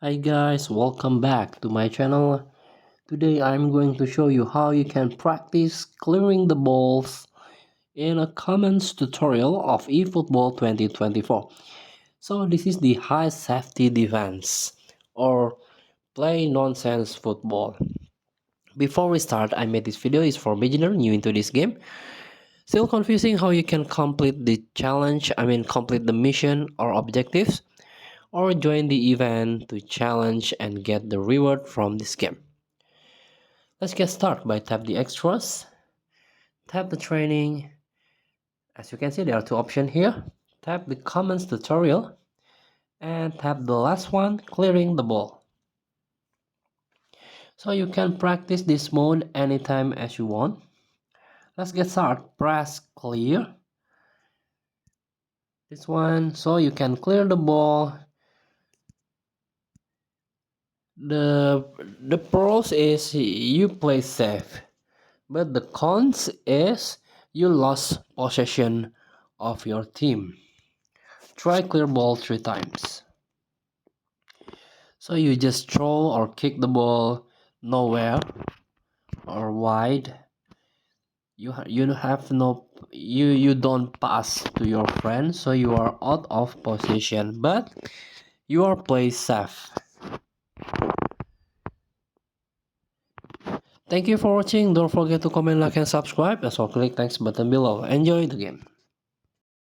Hi guys, welcome back to my channel. Today I'm going to show you how you can practice clearing the balls in a comments tutorial of eFootball 2024. So this is the high safety defense or play nonsense football. Before we start, I made this video is for beginner new into this game. Still confusing how you can complete the challenge, complete the mission or objectives, or join the event to challenge and get the reward from this game. Let's get started by tap the extras, tap the training. As you can see, there are two options here. Tap the comments tutorial and tap the last one, clearing the ball. So you can practice this mode anytime as you want. Let's get started. Press clear. This one, so you can clear the ball. The pros is you play safe, but the cons is you lost possession of your team. Try clear ball 3 times. So you just throw or kick the ball nowhere or wide. You have no you don't pass to your friend, so you are out of position, but you are play safe. Thank you for watching. Don't forget to comment, like, and subscribe. As well, click thanks button below. Enjoy the game.